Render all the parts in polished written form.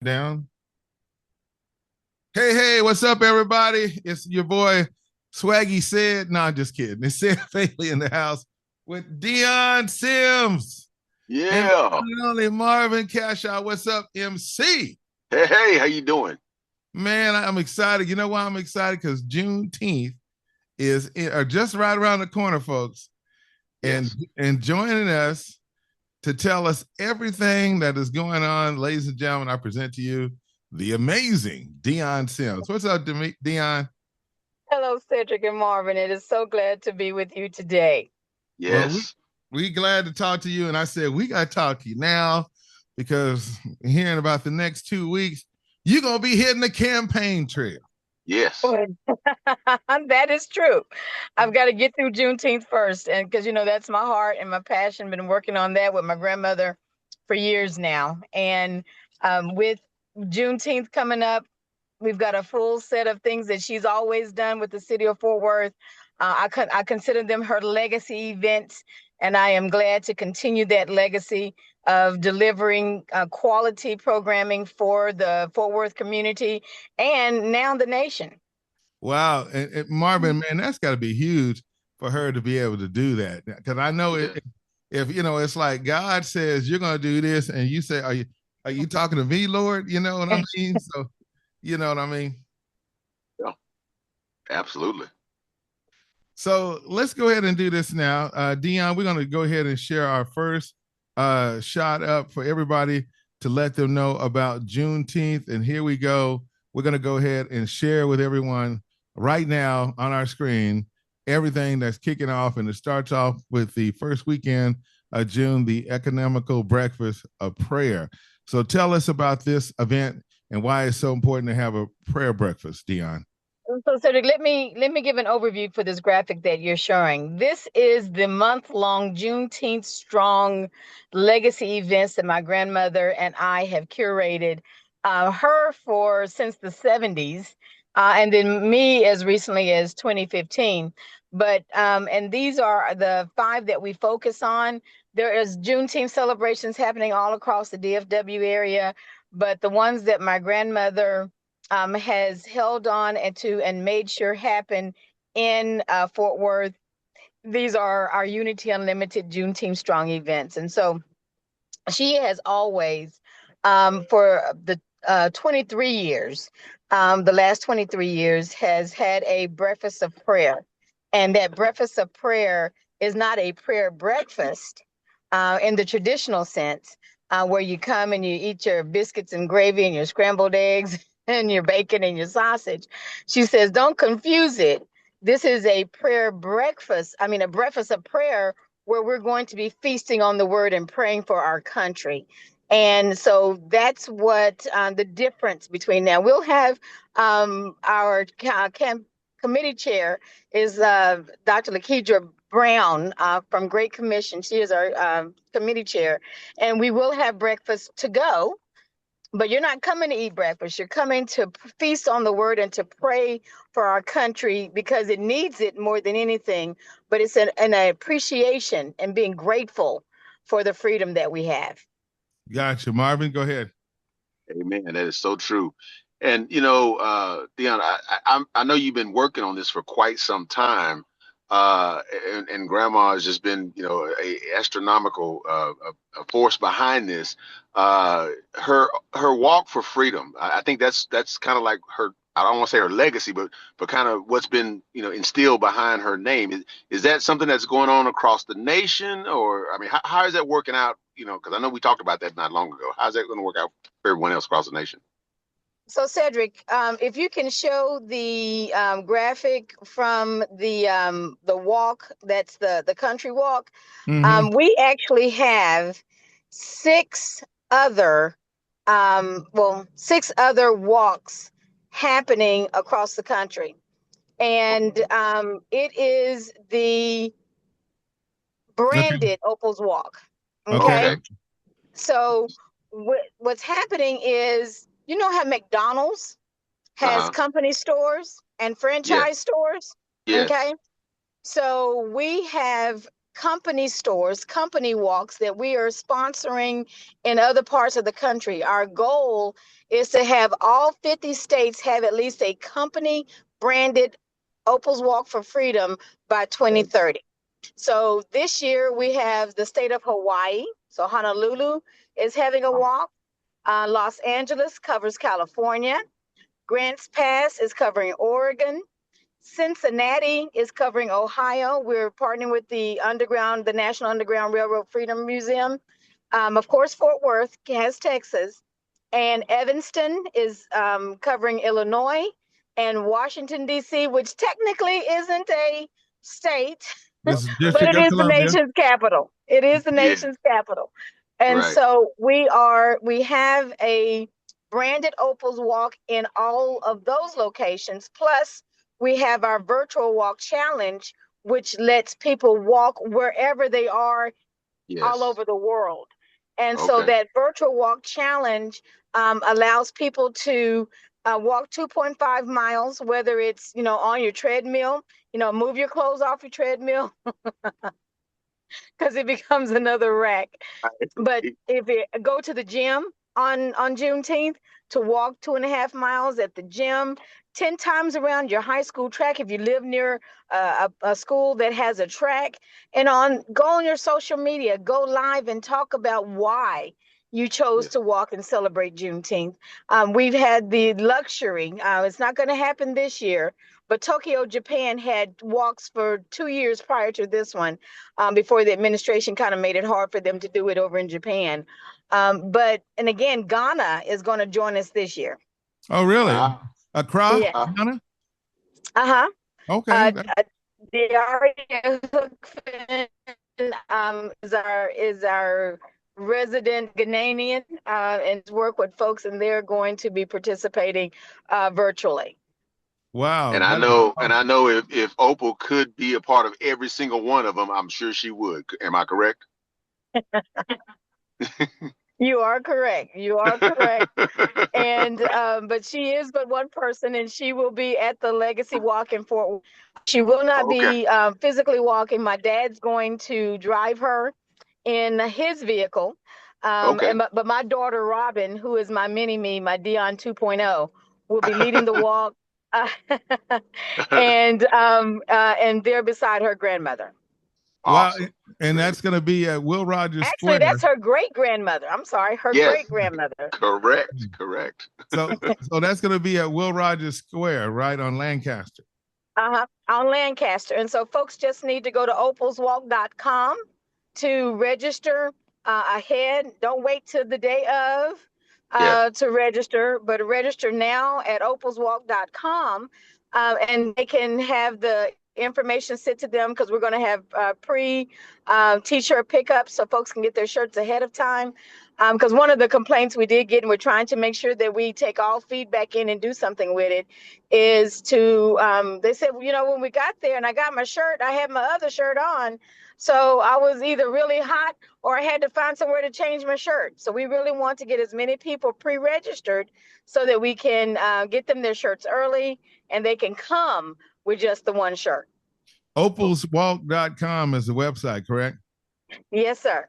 Down. Hey, what's up, everybody? It's your boy Swaggy said. No, I'm just kidding. It's Said Faithfully in the house with Dion Sims and Yeah. only Marvin Cashaw. What's up, MC? Hey, how you doing? Man, I'm excited. You know why I'm excited? Because Juneteenth are just right around the corner, folks. And Yes. and joining us to tell us everything that is going on, ladies and gentlemen, I present to you the amazing Dion Sims. What's up, Dion? Hello, Cedric and Marvin. It is so glad to be with you today. Well, Yes. we glad to talk to you, and I said we got to talk to you now because hearing about the next 2 weeks, you're gonna be hitting the campaign trail. Yes. That is true. I've got to get through Juneteenth first, and because that's my heart and my passion. Been working on that with my grandmother for years now, and with Juneteenth coming up, we've got a full set of things that she's always done with the city of Fort Worth. I consider them her legacy events, and I am glad to continue that legacy of delivering quality programming for the Fort Worth community and now the nation. Wow, and Marvin, man, that's got to be huge for her to be able to do that. Because I know Yeah. if it's like God says you're gonna do this, and you say, "Are you talking to me, Lord?" You know what I mean? So, you know what I mean. Yeah. Absolutely. So let's go ahead and do this now. Dion, we're going to go ahead and share our first shot up for everybody to let them know about Juneteenth. And here we go. We're going to go ahead and share with everyone right now on our screen everything that's kicking off. And it starts off with the first weekend of June, the Ecumenical Breakfast of Prayer. So tell us about this event and why it's so important to have a prayer breakfast, Dion. So, Cedric, let me give an overview for this graphic that you're showing. This is the month-long Juneteenth strong legacy events that my grandmother and I have curated. Her for since the 70s, and then me as recently as 2015. But and these are the five that we focus on. There is Juneteenth celebrations happening all across the DFW area, but the ones that my grandmother has held on and made sure happen in Fort Worth. These are our Unity Unlimited Juneteenth Strong events. And so she has always, for the 23 years, the last 23 years, has had a breakfast of prayer. And that breakfast of prayer is not a prayer breakfast in the traditional sense, where you come and you eat your biscuits and gravy and your scrambled eggs and your bacon and your sausage. She says, don't confuse it. This is a prayer breakfast. I mean, a breakfast of prayer where we're going to be feasting on the word and praying for our country. And so that's what the difference between now. We'll have our committee chair is Dr. Lakedra Brown from Great Commission. She is our committee chair. And we will have breakfast to go, but you're not coming to eat breakfast. You're coming to feast on the word and to pray for our country because it needs it more than anything. But it's an appreciation and being grateful for the freedom that we have. Gotcha. Marvin, go ahead. Amen. That is so true. And Dion, I know you've been working on this for quite some time. And Grandma has just been, a astronomical a force behind this. Her walk for freedom. I think that's kind of like her. I don't want to say her legacy, but kind of what's been, instilled behind her name. Is that something that's going on across the nation, or I mean, how is that working out? Because I know we talked about that not long ago. How's that going to work out for everyone else across the nation? So, Cedric, if you can show the graphic from the walk, that's the country walk. Mm-hmm. We actually have six other, six other walks happening across the country, and it is the Okay. branded Opal's Walk. Okay. Okay, Okay. so what's happening is, you know how McDonald's has Uh-huh. company stores and Yeah. franchise stores. Yes. Okay. So we have company stores, company walks that we are sponsoring in other parts of the country. Our goal is to have all 50 states have at least a company branded Opal's Walk for Freedom by 2030. So this year we have the state of Hawaii. So Honolulu is having a walk. Los Angeles covers California. Grants Pass is covering Oregon. Cincinnati is covering Ohio. We're partnering with the National Underground Railroad Freedom Museum. Of course, Fort Worth has Texas. And Evanston is covering Illinois, and Washington, D.C., which technically isn't a state, This is but District it of is the Columbia. nation's capital. It is the Yeah. nation's capital. And Right. so we have a branded Opal's Walk in all of those locations. Plus, we have our virtual walk challenge, which lets people walk wherever they are all Yes. over the world. And so Okay. that virtual walk challenge allows people to walk 2.5 miles, whether it's, on your treadmill, move your clothes off your treadmill because it becomes another rack. But if you go to the gym on Juneteenth, to walk 2.5 miles at the gym, 10 times around your high school track if you live near a school that has a track, and go on your social media, go live and talk about why you chose to walk and celebrate Juneteenth. We've had the luxury, it's not going to happen this year, but Tokyo, Japan had walks for 2 years prior to this one, before the administration kind of made it hard for them to do it over in Japan. And again, Ghana is going to join us this year. Oh, really? Wow. Accra, Yeah. Ghana? Uh-huh. Okay. Is our resident Ghanaian, and work with folks, and they're going to be participating virtually. Wow. And I know if Opal could be a part of every single one of them, I'm sure she would. Am I correct? You are correct. You are correct. And but she is but one person, and she will be at the Legacy Walk in Fort Worth. She will not be physically walking. My dad's going to drive her in his vehicle. But my daughter Robin, who is my mini-me, my Dion 2.0, will be leading the walk, and there beside her grandmother. Awesome. Wow. And that's going to be at Will Rogers Square. Actually, that's her great-grandmother. I'm sorry, her great-grandmother. Correct. So that's going to be at Will Rogers Square, right, on Lancaster. On Lancaster. And so folks just need to go to opalswalk.com to register ahead. Don't wait till the day of to register, but register now at opalswalk.com, and they can have the information sent to them, because we're going to have pre t-shirt pickups so folks can get their shirts ahead of time. Because one of the complaints we did get, and we're trying to make sure that we take all feedback in and do something with it, is they said, when we got there and I got my shirt, I had my other shirt on. So I was either really hot or I had to find somewhere to change my shirt. So we really want to get as many people pre-registered so that we can get them their shirts early and they can come with just the one shirt. Opalswalk.com is the website, correct? Yes, sir.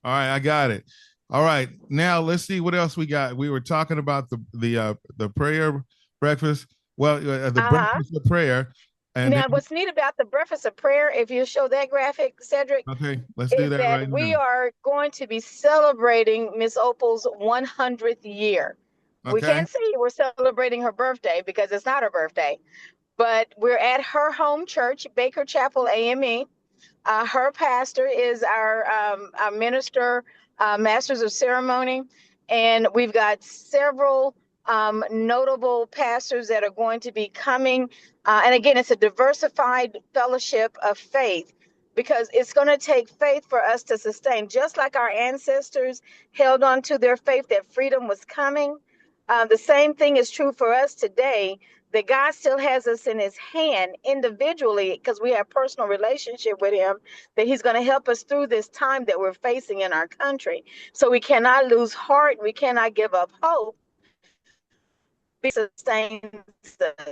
All right, I got it. All right, now let's see what else we got. We were talking about the prayer breakfast. Well, the breakfast of prayer. And now, what's neat about the breakfast of prayer, if you show that graphic, Cedric, okay, let's do that right now. We are going to be celebrating Miss Opal's 100th year. Okay. We can't say we're celebrating her birthday because it's not her birthday, but we're at her home church, Baker Chapel A.M.E. Her pastor is our minister, masters of ceremony, and we've got several notable pastors that are going to be coming. And again, it's a diversified fellowship of faith, because it's going to take faith for us to sustain. Just like our ancestors held on to their faith that freedom was coming, the same thing is true for us today, that God still has us in his hand individually, because we have personal relationship with him, that he's going to help us through this time that we're facing in our country. So we cannot lose heart. We cannot give up hope. sustains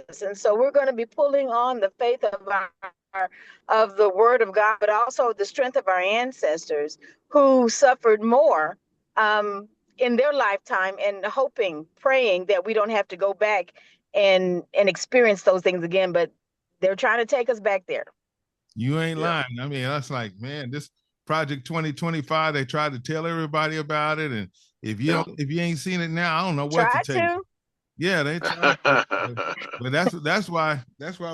us. And so we're going to be pulling on the faith of the word of God, but also the strength of our ancestors who suffered more in their lifetime, and hoping, praying that we don't have to go back and experience those things again. But they're trying to take us back there. You ain't lying. I mean, that's like, man, this Project 2025, they tried to tell everybody about it. And if you ain't seen it now, I don't know what to tell you. Yeah, they tried. But that's why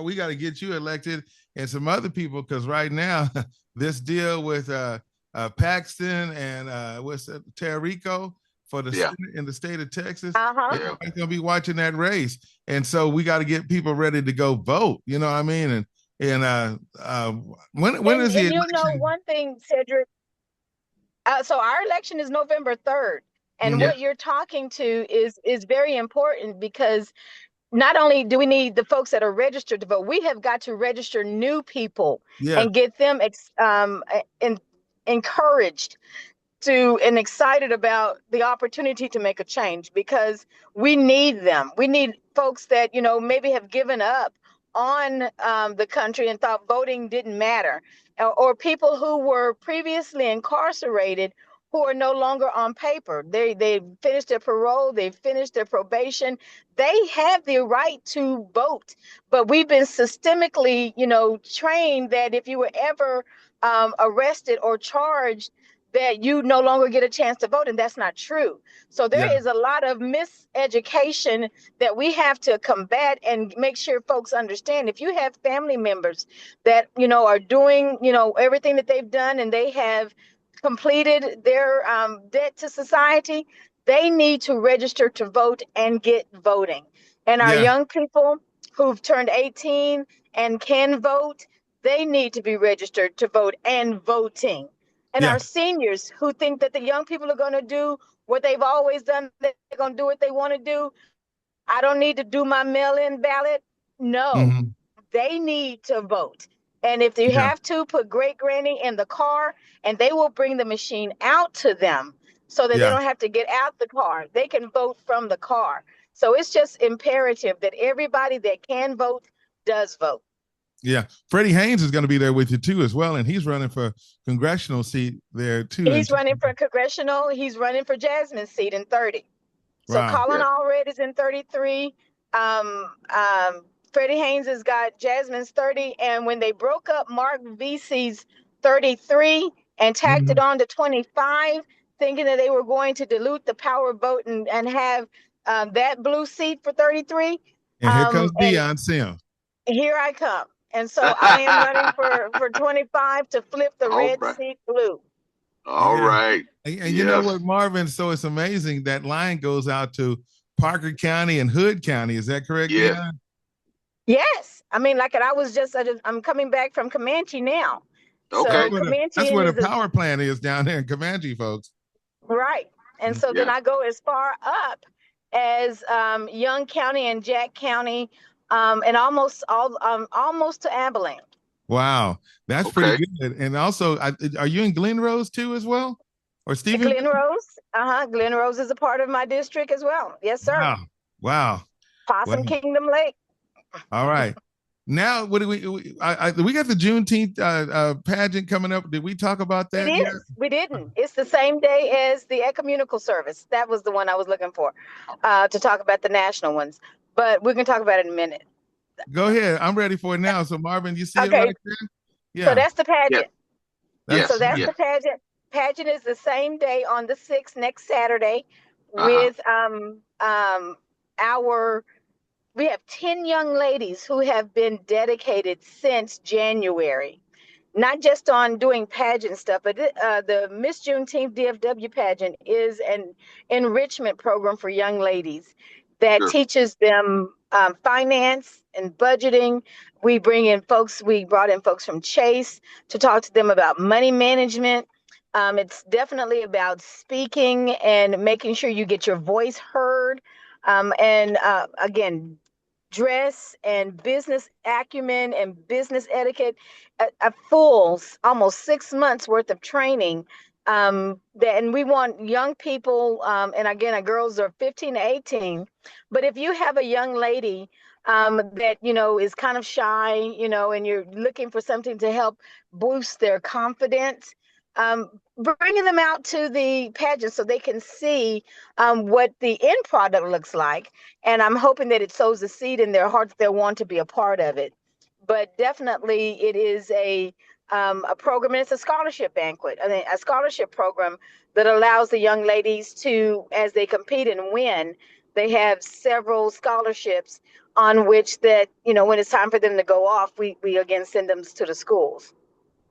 we got to get you elected and some other people, because right now this deal with Paxton and what's that, Terrico for the Senate in the state of Texas, everybody's gonna be watching that race, and so we got to get people ready to go vote. You know what I mean? And when is the election? You know, one thing, Cedric. So our election is November 3rd. And what you're talking to is very important, because not only do we need the folks that are registered to vote, we have got to register new people and get them encouraged to and excited about the opportunity to make a change, because we need them. We need folks that, you know, maybe have given up on the country and thought voting didn't matter, or people who were previously incarcerated who are no longer on paper. They finished their parole, they finished their probation. They have the right to vote, but we've been systemically, you know, trained that if you were ever arrested or charged, that you no longer get a chance to vote, and that's not true. So there is a lot of miseducation that we have to combat and make sure folks understand. If you have family members that, you know, are doing, you know, everything that they've done and they have completed their debt to society, they need to register to vote and get voting. And our young people who've turned 18 and can vote, they need to be registered to vote and voting. And our seniors who think that the young people are going to do what they've always done, they're going to do what they want to do. I don't need to do my mail-in ballot. No, they need to vote. And if you have to, put great granny in the car and they will bring the machine out to them so that they don't have to get out the car. They can vote from the car. So it's just imperative that everybody that can vote does vote. Yeah, Freddie Haynes is going to be there with you too as well, and he's running for congressional seat there too. He's running for congressional. He's running for Jasmine's seat in 30. So Colin Allred is in 33. Freddie Haynes has got Jasmine's 30, and when they broke up Mark Vesey's 33 and tacked it on to 25, thinking that they were going to dilute the power vote and have that blue seat for 33. And here comes Dion Sim. Here I come. And so I am running for 25 to flip the red seat blue. All right. And you know what, Marvin? So it's amazing that line goes out to Parker County and Hood County. Is that correct? Yeah. Dion? Yes. I mean, like I'm coming back from Comanche now. Okay. So that's where the power plant is down there in Comanche, folks. Right. And so then I go as far up as Young County and Jack County. And almost to Abilene. Wow, that's pretty good. And also, are you in Glen Rose too as well, or Stephen? Glen Rose, Glen Rose is a part of my district as well. Yes, sir. Wow. Possum Kingdom Lake. All right. Now, what do we got the Juneteenth pageant coming up? Did we talk about that? It is. We didn't. It's the same day as the Ecumenical service. That was the one I was looking for to talk about the national ones. But we can talk about it in a minute. Go ahead. I'm ready for it now. So Marvin, you see it right there? Yeah. So that's the pageant. Yeah. So that's the pageant. Pageant is the same day on the 6th, next Saturday, with we have 10 young ladies who have been dedicated since January, not just on doing pageant stuff, but the Miss Juneteenth DFW pageant is an enrichment program for young ladies that teaches them finance and budgeting. We brought in folks from Chase to talk to them about money management. It's definitely about speaking and making sure you get your voice heard. Again, dress and business acumen and business etiquette, a full almost 6 months worth of training And we want young people, and again, our girls are 15 to 18. But if you have a young lady that, is kind of shy, and you're looking for something to help boost their confidence, bringing them out to the pageant so they can see what the end product looks like. And I'm hoping that it sows a seed in their hearts that they'll want to be a part of it. But definitely it is a program, and it's a scholarship banquet, a scholarship program that allows the young ladies to, as they compete and win, they have several scholarships on which that, when it's time for them to go off, we again send them to the schools.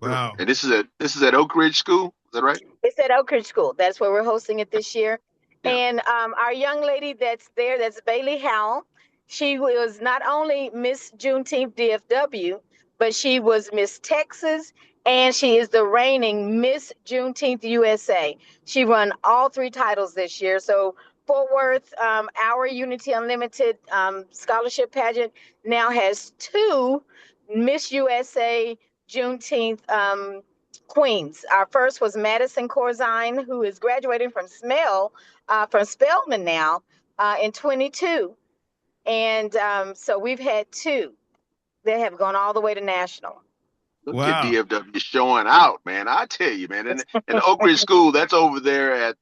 Wow. And this is at Oakridge School, is that right? It's at Oakridge School. That's where we're hosting it this year. Yeah. And our young lady that's there, that's Bailey Howell. She was not only Miss Juneteenth DFW, but she was Miss Texas, and she is the reigning Miss Juneteenth USA. She won all 3 titles this year. So Fort Worth, our Unity Unlimited scholarship pageant now has 2 Miss USA Juneteenth queens. Our first was Madison Corzine, who is graduating from Spelman now in 22. And so we've had 2 that have gone all the way to national. Look Wow. at DFW showing out, man. I tell you, man. And Oakridge School, that's over there at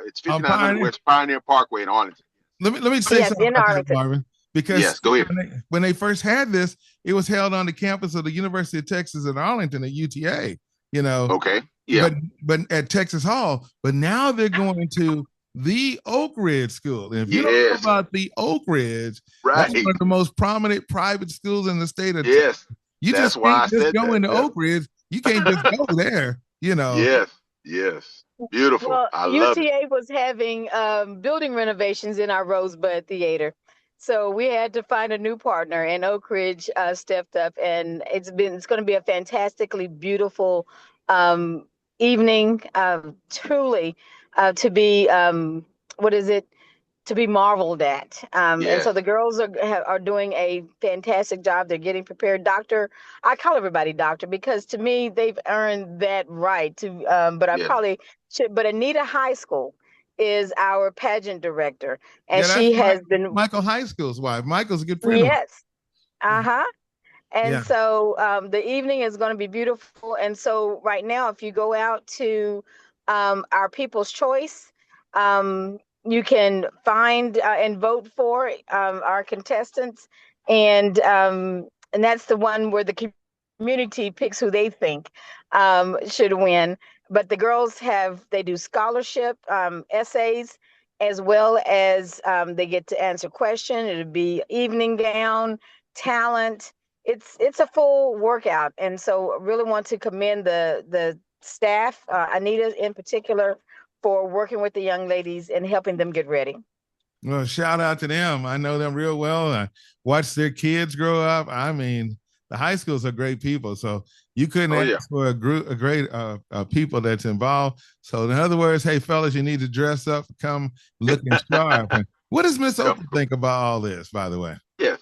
it's 5900 West Pioneer Parkway in Arlington. Let me say something about that, Marvin. Because yes, go ahead. When they first had this, it was held on the campus of the University of Texas at Arlington at UTA. Okay. Yeah. But at Texas Hall. But now they're going to the Oakridge School. And if you don't know about the Oakridge, that's one of the most prominent private schools in the state of Texas. You that's just why can't just go into Oakridge. You can't just go there, Yes. Beautiful. Well, I love UTA it. was having building renovations in our Rosebud Theater. So we had to find a new partner, and Oakridge stepped up, and it's going to be a fantastically beautiful evening, truly to be to be marveled at. And so the girls are doing a fantastic job. They're getting prepared. Doctor, I call everybody doctor because to me they've earned that right to. But I probably should. But Anita High School is our pageant director, and she has been Michael High School's wife. Michael's a good friend. Yes. And so the evening is going to be beautiful. And so right now, if you go out to our People's Choice, you can find and vote for our contestants, and that's the one where the community picks who they think should win. But the girls they do scholarship essays, as well as they get to answer questions. It'll be evening gown, talent. It's a full workout, and so I really want to commend the staff, Anita in particular, for working with the young ladies and helping them get ready. Well, shout out to them. I know them real well. I watched their kids grow up. I mean, the high schools are great people. So you couldn't ask for a great people that's involved. So in other words, hey, fellas, you need to dress up, come looking sharp. And what does Miss Opal think about all this, by the way? Yes.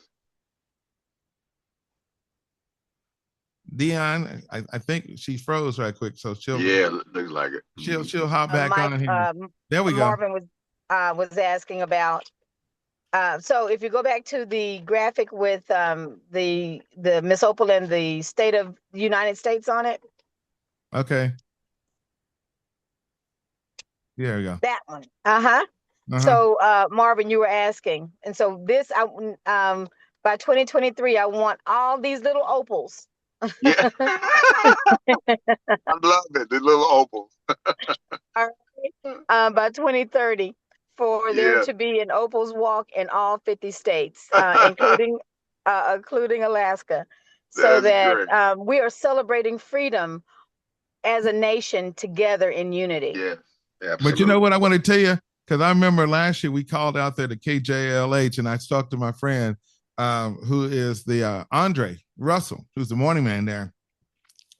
Dion, I think she froze right quick, so she'll looks like it. She'll hop back on here. There we go. Marvin was asking about. So if you go back to the graphic with the Miss Opal and the state of the United States on it. Okay. There we go. That one. So Marvin, you were asking, and so this by 2023, I want all these little opals. Yeah. I love it, the little opals. All right. By 2030, for there to be an Opals Walk in all 50 states, including Alaska, so that we are celebrating freedom as a nation together in unity. Yeah, absolutely. But you know what I want to tell you? Because I remember last year we called out there to KJLH, and I talked to my friend who is the Andre Russell, who's the morning man there.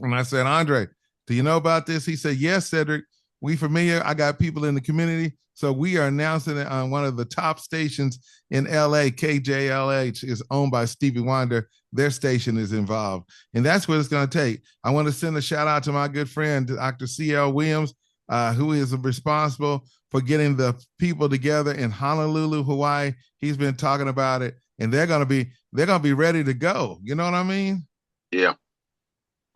And I said, Andre, do you know about this? He said, yes, Cedric, we familiar. I got people in the community. So we are announcing it on one of the top stations in LA. KJLH is owned by Stevie Wonder. Their station is involved. And that's what it's going to take. I want to send a shout out to my good friend, Dr. C.L. Williams. who is responsible for getting the people together in Honolulu, Hawaii. He's been talking about it, and they're gonna be ready to go. You know what I mean? Yeah.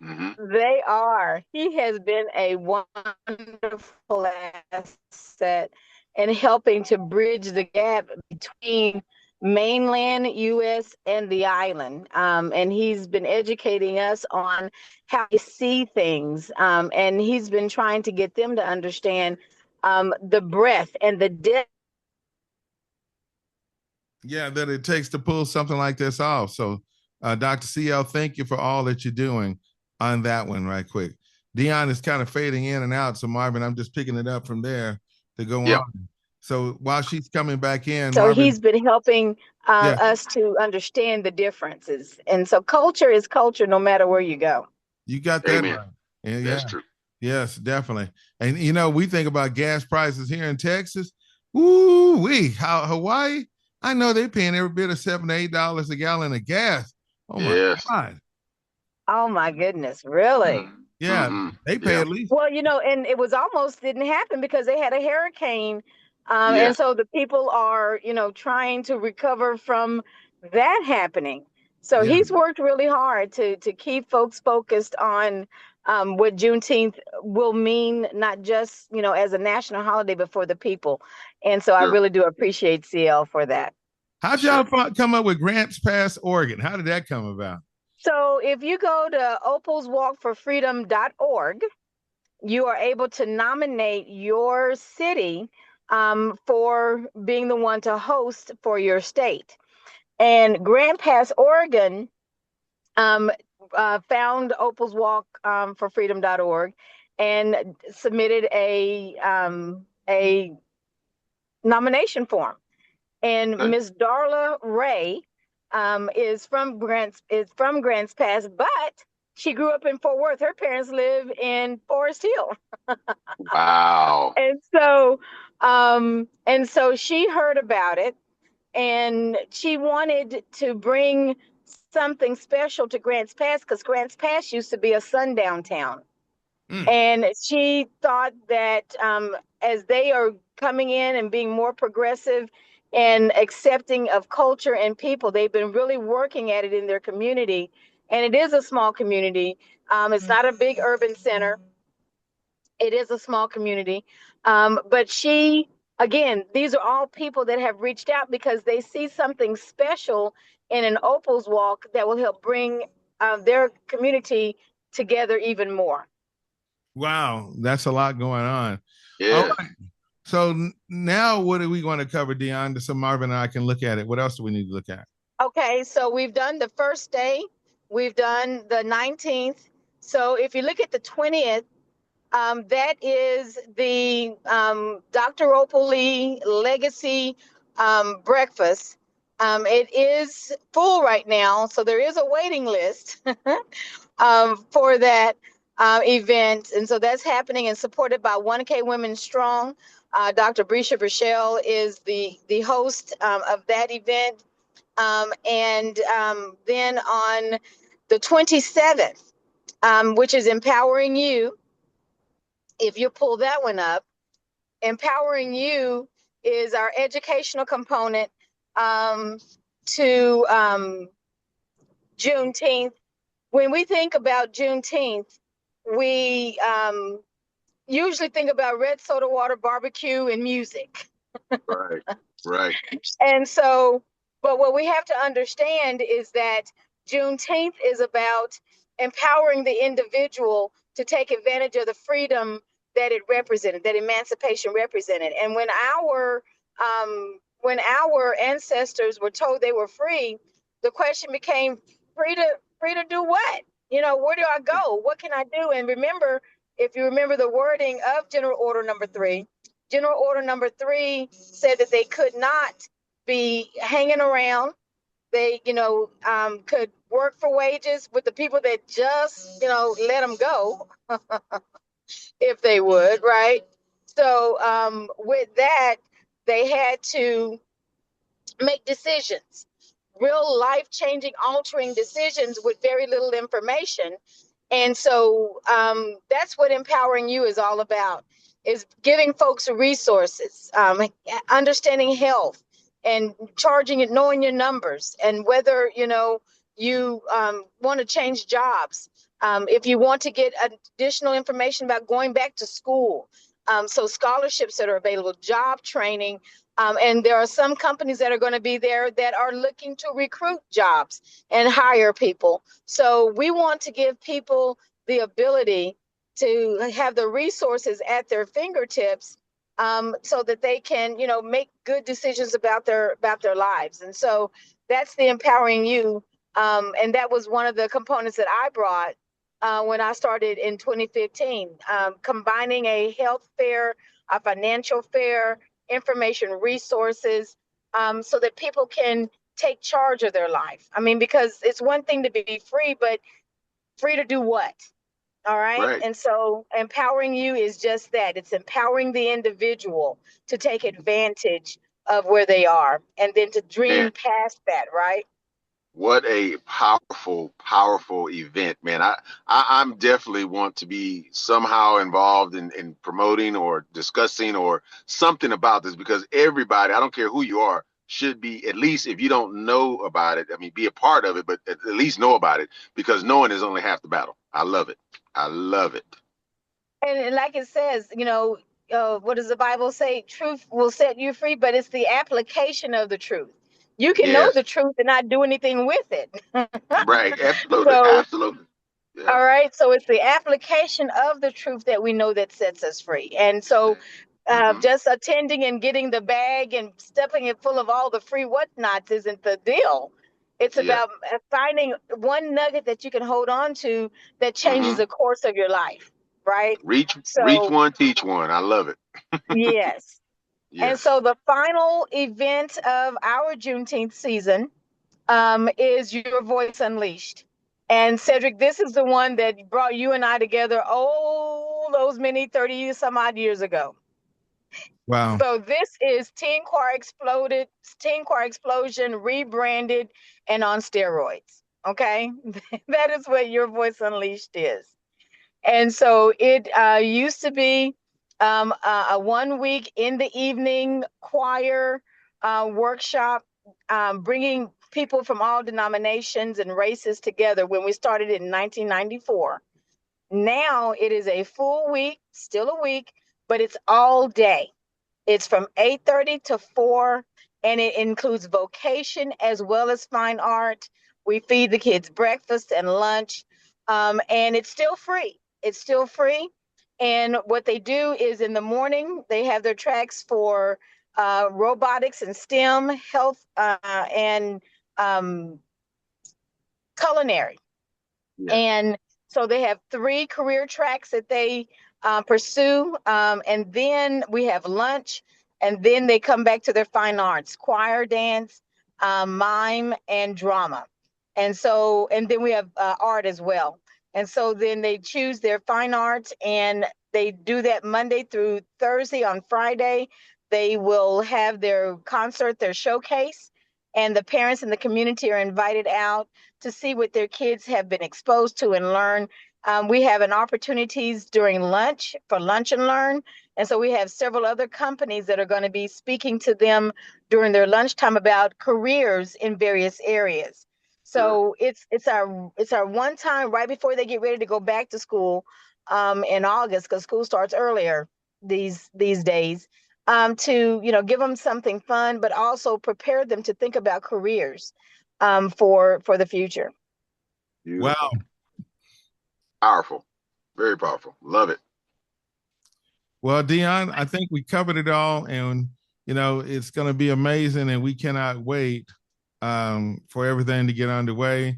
Mm-hmm. They are. He has been a wonderful asset in helping to bridge the gap between mainland US and the island. And he's been educating us on how to see things. And he's been trying to get them to understand the breadth and the depth. Yeah, that it takes to pull something like this off. So, Dr. CL, thank you for all that you're doing on that one, right quick. Dion is kind of fading in and out. So, Marvin, I'm just picking it up from there to go Yep. on. So, while she's coming back in, So Marvin, he's been helping yeah, us to understand the differences. And so culture is culture no matter where you go. you got that Amen. right. Yeah, That's yeah. true. Yes, definitely. And you know, we think about gas prices here in Texas. Ooh, how Hawaii? I know they're paying every bit of $7 to $8 a gallon of gas. Oh my Yes. God. Oh my goodness, really? Yeah, Mm-hmm. they pay Yeah. at least. Well, and it was almost didn't happen because they had a hurricane. Yeah. And so the people are, trying to recover from that happening. So Yeah. he's worked really hard to keep folks focused on what Juneteenth will mean, not just, as a national holiday, but for the people. And so I Sure. really do appreciate CL for that. How'd y'all come up with Grants Pass, Oregon? How did that come about? So if you go to opalswalkforfreedom.org, you are able to nominate your city for being the one to host for your state. And Grant Pass, Oregon found Opal's Walk for Freedom.org and submitted a nomination form. And Okay. Miss Darla Ray is from Grants Pass, but she grew up in Fort Worth. Her parents live in Forest Hill. Wow. And so she heard about it, and she wanted to bring something special to Grants Pass because Grants Pass used to be a sundown town. And she thought that as they are coming in and being more progressive and accepting of culture and people, they've been really working at it in their community. And it is a small community. It's not a big urban center. It is a small community. But again, these are all people that have reached out because they see something special in an Opal's Walk that will help bring their community together even more. Wow, that's a lot going on. All Yeah. right. So now what are we going to cover, Dion? So Marvin and I can look at it. What else do we need to look at? Okay, so we've done the first day, we've done the 19th. So if you look at the 20th, that is the Dr. Opal Lee Legacy breakfast. It is full right now, so there is a waiting list for that event. And so that's happening and supported by 1K Women Strong. Dr. Brescia Rochelle is the host of that event. Then on the 27th, which is Empowering You, if you pull that one up, Empowering You is our educational component to Juneteenth. When we think about Juneteenth, we usually think about red soda water, barbecue, and music. Right. Right. And so, but what we have to understand is that Juneteenth is about empowering the individual to take advantage of the freedom that it represented, that emancipation represented. And when our ancestors were told they were free, the question became free to do what? Where do I go? What can I do? And remember, if you remember the wording of General Order Number 3, General Order Number 3 said that they could not be hanging around. They, could work for wages with the people that just, let them go if they would, right? So with that, they had to make decisions, real life-changing, altering decisions with very little information. And so that's what Empowering You is all about. is giving folks resources, understanding health, and charging it, knowing your numbers, and whether you want to change jobs. If you want to get additional information about going back to school, so scholarships that are available, job training, and there are some companies that are going to be there that are looking to recruit jobs and hire people. So we want to give people the ability to have the resources at their fingertips, so that they can, make good decisions about their lives. And so that's the Empowering You. And that was one of the components that I brought when I started in 2015, combining a health fair, a financial fair, information resources, so that people can take charge of their life. I mean, because it's one thing to be free, but free to do what? All right. Right. And so Empowering You is just that. It's empowering the individual to take advantage of where they are and then to Man, dream past that, right? what a powerful, powerful event, man. I'm definitely want to be somehow involved in promoting or discussing or something about this, because everybody, I don't care who you are, should be, at least if you don't know about it, I mean, be a part of it, but at least know about it, because knowing is only half the battle. I love it. I love it. And like it says, what does the Bible say? Truth will set you free, but it's the application of the truth. You can know Yes. the truth and not do anything with it. Right. Absolutely. So, Absolutely. Yeah. all right. So it's the application of the truth that we know that sets us free. And so Mm-hmm. just attending and getting the bag and stuffing it full of all the free whatnots isn't the deal. It's Yeah. about finding one nugget that you can hold on to that changes Mm-hmm. the course of your life, right? Reach So, one, teach one. I love it. yes. And Yes. so the final event of our Juneteenth season is Your Voice Unleashed. And Cedric, this is the one that brought you and I together, those many 30 some odd years ago. Wow. So this is Teen Choir Explosion, rebranded and on steroids. Okay. That is what Your Voice Unleashed is. And so it used to be a 1 week in the evening choir workshop, bringing people from all denominations and races together when we started in 1994. Now it is a full week, still a week, but it's all day. It's from 8:30 to 4, and it includes vocation as well as fine art. We feed the kids breakfast and lunch, and it's still free. It's still free. And what they do is in the morning, they have their tracks for robotics and STEM, health, and um, culinary. Yes. And so they have 3 career tracks that they pursue. And then we have lunch. And then they come back to their fine arts, choir, dance, mime, and drama. And then we have art as well. And so then they choose their fine arts, and they do that Monday through Thursday. On Friday, they will have their concert, their showcase, and the parents in the community are invited out to see what their kids have been exposed to and learn. We have an opportunities during lunch for lunch and learn. And so we have several other companies that are going to be speaking to them during their lunchtime about careers in various areas. Sure. So it's our one time right before they get ready to go back to school in August, because school starts earlier these days, to give them something fun, but also prepare them to think about careers for the future. Wow. Beautiful. Powerful. Very powerful. Love it. Well, Dion, I think we covered it all, and it's going to be amazing, and we cannot wait for everything to get underway.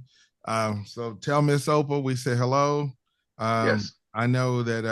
So tell Miss Opal we say hello. Yes. I know that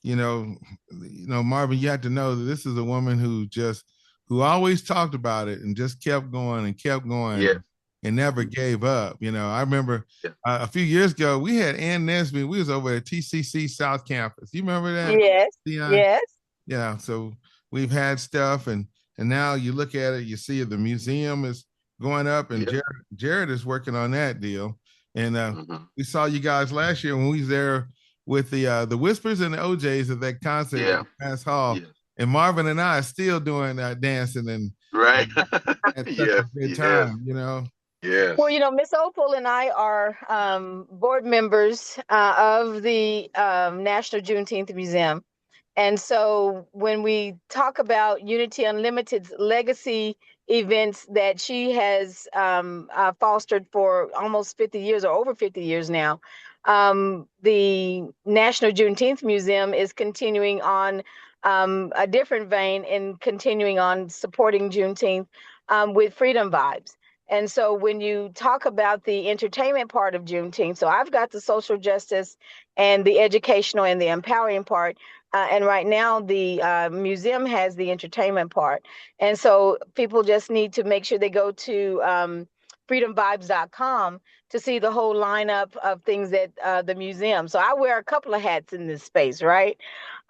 Marvin, you have to know that this is a woman who always talked about it and just kept going and kept going Yeah. and never gave up. I remember Yeah. a few years ago we had Ann Nesby. We was over at TCC South Campus. You remember that? Yes, Dion? yes. Yeah. So we've had stuff, and now you look at it, you see the museum is going up, and Yeah. Jared is working on that deal. And Mm-hmm. we saw you guys last year when we was there with the Whispers and the OJs at that concert Yeah. at Mass Hall. Yeah. And Marvin and I are still doing dancing and Right. at such Yes. a good Yes. time, you know. Yes. Well, Miss Opal and I are board members of the National Juneteenth Museum. And so when we talk about Unity Unlimited's legacy events that she has fostered for almost 50 years or over 50 years now, the National Juneteenth Museum is continuing on a different vein and continuing on supporting Juneteenth with Freedom Vibes. And so when you talk about the entertainment part of Juneteenth, so I've got the social justice and the educational and the empowering part. And right now, the museum has the entertainment part. And so people just need to make sure they go to freedomvibes.com to see the whole lineup of things at the museum. So I wear a couple of hats in this space, right?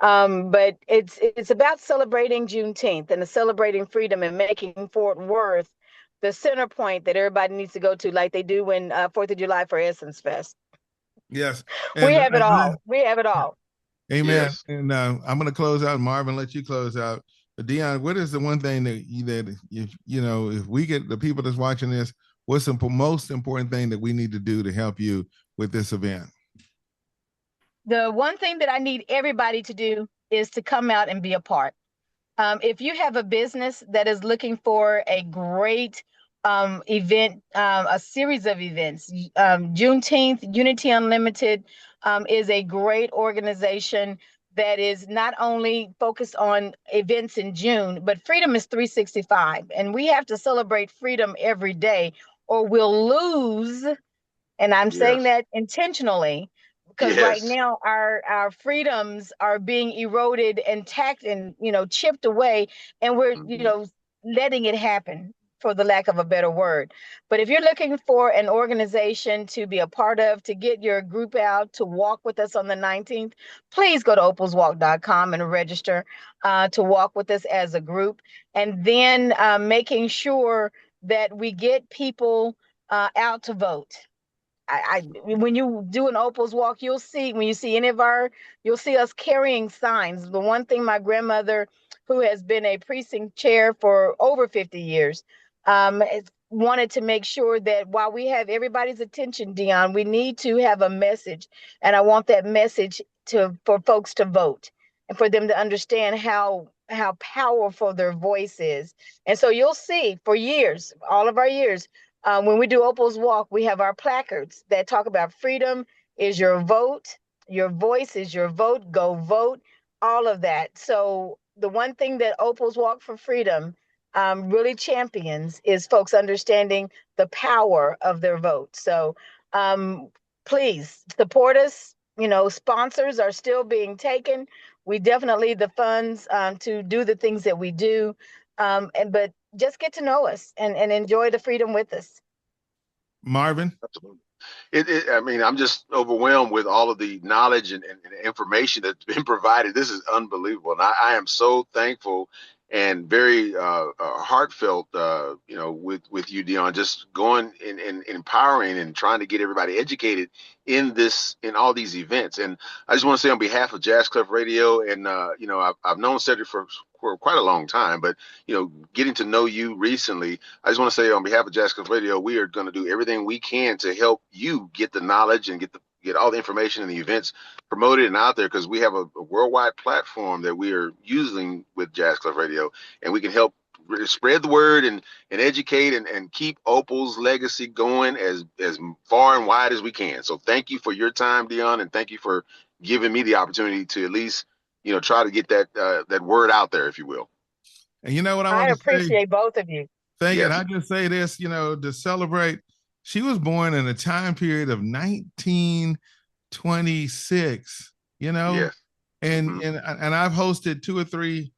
But it's about celebrating Juneteenth and celebrating freedom and making Fort Worth the center point that everybody needs to go to, like they do when 4th of July for Essence Fest. Yes. We And have it all. We have it all. Amen. Yes. And I'm going to close out. Marvin, let you close out. But Dion, what is the one thing that if we get the people that's watching this, what's the most important thing that we need to do to help you with this event? The one thing that I need everybody to do is to come out and be a part. If you have a business that is looking for a great event, a series of events, Juneteenth, Unity Unlimited is a great organization that is not only focused on events in June, but freedom is 365. And we have to celebrate freedom every day or we'll lose. And I'm saying that intentionally, because right now our freedoms are being eroded and tacked and chipped away, and we're letting it happen, for the lack of a better word. But if you're looking for an organization to be a part of, to get your group out to walk with us on the 19th, please go to opalswalk.com and register to walk with us as a group, and then making sure that we get people out to vote. When you do an Opal's Walk, you'll see you'll see us carrying signs. The one thing my grandmother, who has been a precinct chair for over 50 years, wanted to make sure that while we have everybody's attention, Dion, we need to have a message. And I want that message for folks to vote and for them to understand how powerful their voice is. And so you'll see for years, all of our years, when we do Opal's Walk, we have our placards that talk about freedom is your vote, your voice is your vote, go vote, all of that. So the one thing that Opal's Walk for Freedom really champions is folks understanding the power of their vote. So please support us. Sponsors are still being taken. We definitely need the funds to do the things that we do. But just get to know us and enjoy the freedom with us. Marvin? Absolutely. I mean, I'm just overwhelmed with all of the knowledge and information that's been provided. This is unbelievable. And I am so thankful and very heartfelt, with you, Dion, just going and empowering and trying to get everybody educated in all these events. And I just want to say on behalf of Jazz Club Radio, and I've known Cedric for quite a long time, but getting to know you recently, I just want to say on behalf of Jazz Club Radio, we are going to do everything we can to help you get the knowledge and get all the information and the events promoted and out there, because we have a worldwide platform that we are using with Jazz Club Radio, and we can help spread the word and educate and keep Opal's legacy going as far and wide as we can. So thank you for your time, Dion, and thank you for giving me the opportunity to at least try to get that word out there, if you will. And you know what I appreciate both of you. Thank you. And I just say this, to celebrate. She was born in a time period of 1926. Yes. And I've hosted 2 or 3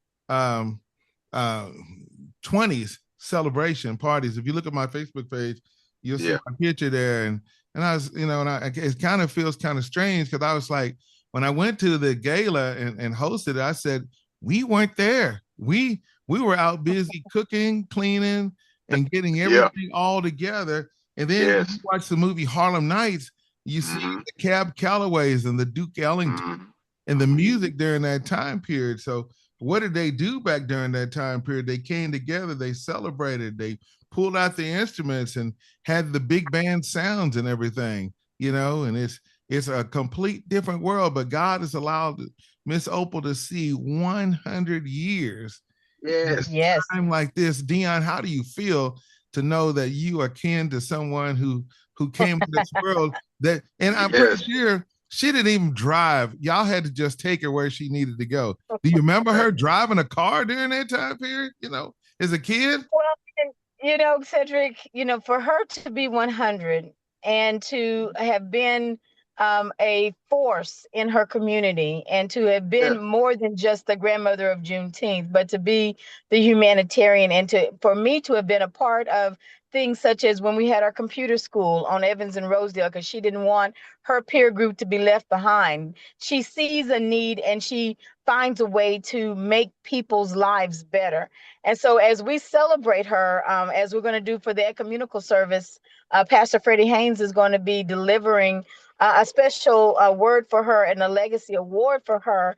20s celebration parties. If you look at my Facebook page, you'll see my picture there. And I was, it kind of feels kind of strange, because I was like, when I went to the gala and hosted it, I said, we weren't there. We were out busy cooking, cleaning, and getting everything all together. And then when you watch the movie Harlem Nights, You see Mm-hmm. the Cab Callaways and the Duke Ellington Mm-hmm. and the music during that time period. So what did they do back during that time period? They came together, they celebrated, they pulled out the instruments and had the big band sounds and everything, and it's a complete different world, but God has allowed Miss Opal to see 100 years Yes. Yes. time like this. Dion, how do you feel to know that you are kin to someone who came to this world and I'm pretty Yes. sure she didn't even drive. Y'all had to just take her where she needed to go. Do you remember her driving a car during that time period, as a kid? Well, Cedric, for her to be 100 and to have been a force in her community and to have Yeah. been more than just the grandmother of Juneteenth, but to be the humanitarian and for me to have been a part of things such as when we had our computer school on Evans and Rosedale, because she didn't want her peer group to be left behind. She sees a need and she finds a way to make people's lives better. And so, as we celebrate her, as we're going to do for the ecumenical service, Pastor Freddie Haynes is going to be delivering a special word for her and a legacy award for her,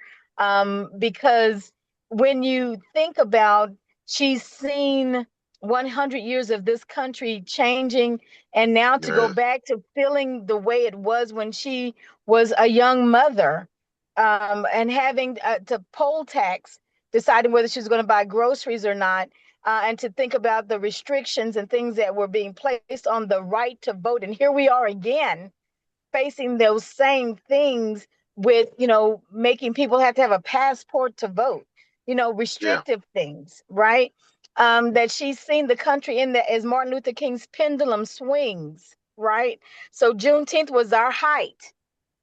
because when you think about, she's seen 100 years of this country changing, and now to go Yes. back to feeling the way it was when she was a young mother, and having to poll tax, deciding whether she's going to buy groceries or not, and to think about the restrictions and things that were being placed on the right to vote. And here we are again facing those same things with, making people have to have a passport to vote, Yeah. restrictive things, right? That she's seen the country in that as Martin Luther King's pendulum swings, right? So Juneteenth was our height,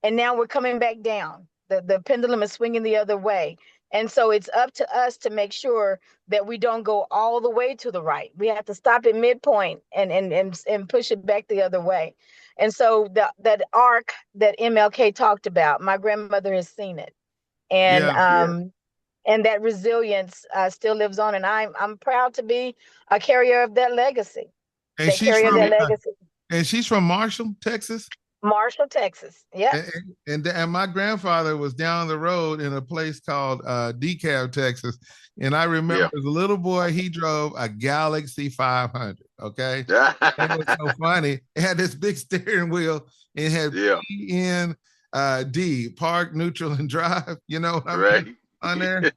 and now we're coming back down. The pendulum is swinging the other way. And so it's up to us to make sure that we don't go all the way to the right. We have to stop at midpoint and push it back the other way. And so that arc that MLK talked about, my grandmother has seen it. And Yeah. Yeah. and that resilience still lives on. And I'm proud to be a carrier of that legacy. And That she's carrier of from that legacy. Marshall, Texas. Marshall, Texas. Yep. And my grandfather was down the road in a place called DeKalb, Texas. And I remember Yeah. as a little boy, he drove a Galaxy 500. Okay. It was so funny. It had this big steering wheel. It had Yeah. PND, park, neutral, and drive. You know what I Right. mean? On there.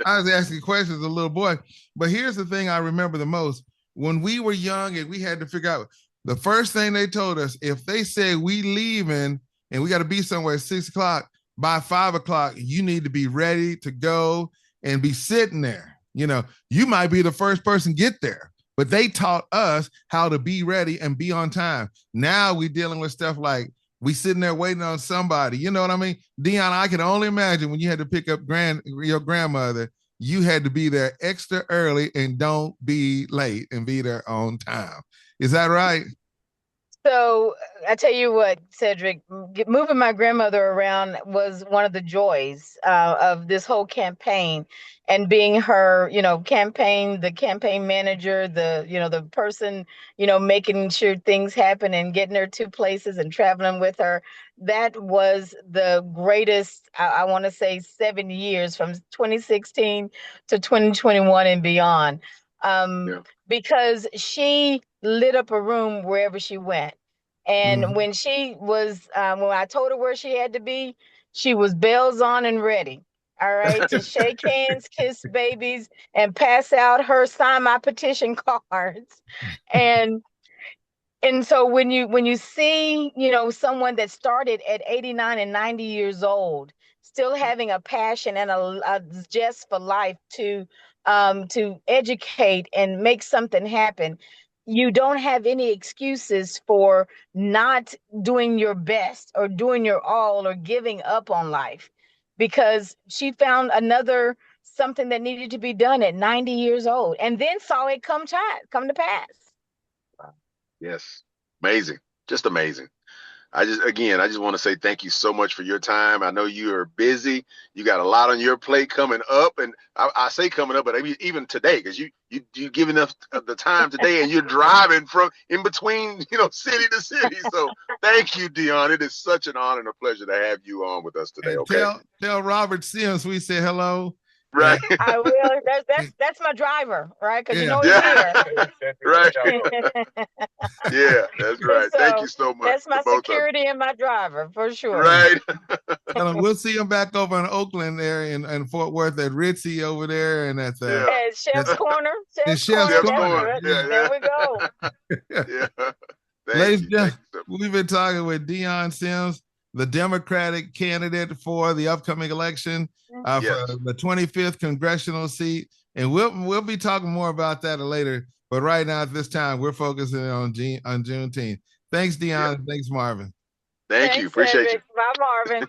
I was asking questions as a little boy. But here's the thing I remember the most. When we were young and we had to figure out, the first thing they told us, if they say we leaving and we got to be somewhere at 6 o'clock, by 5 o'clock, you need to be ready to go and be sitting there. You might be the first person get there, but they taught us how to be ready and be on time. Now we dealing with stuff like we sitting there waiting on somebody. You know what I mean? Dion, I can only imagine when you had to pick up your grandmother, you had to be there extra early and don't be late and be there on time. Is that right? So I tell you what, Cedric, moving my grandmother around was one of the joys of this whole campaign, and being her, the campaign manager, the person, making sure things happen and getting her to places and traveling with her. That was the greatest, I want to say, 7 years from 2016 to 2021 and beyond. Yeah. Because she lit up a room wherever she went. And Mhm. when she was, when I told her where she had to be, she was bells on and ready. All right, to shake hands, kiss babies, and pass out her sign my petition cards. And so when you see, someone that started at 89 and 90 years old, still having a passion and a zest for life to educate and make something happen, you don't have any excuses for not doing your best or doing your all or giving up on life, because she found another something that needed to be done at 90 years old and then saw it come to pass. Yes. Amazing. Just amazing. I just want to say thank you so much for your time. I know you are busy. You got a lot on your plate coming up, and I say coming up, but even today, because you giving us the time today, and you're driving from in between, city to city. So thank you, Dion. It is such an honor and a pleasure to have you on with us today. And Okay. tell Robert Sims we say hello. Right. I will. That's my driver, right? Because Yeah. he's here. Right. Yeah, that's right. So thank you so much. that's my security and my driver for sure. Right. We'll see him back over in Oakland there in Fort Worth at Ritzy over there and at At Chef's Corner. Chef's Corner. Yeah. There we go. Yeah. Ladies and gentlemen, we've been talking with Dion Sims, the Democratic candidate for the upcoming election for the 25th congressional seat. And we'll be talking more about that later. But right now, at this time, we're focusing on Juneteenth. Thanks, Dion. And thanks, Marvin. Thank you. Appreciate you. Bye, Marvin.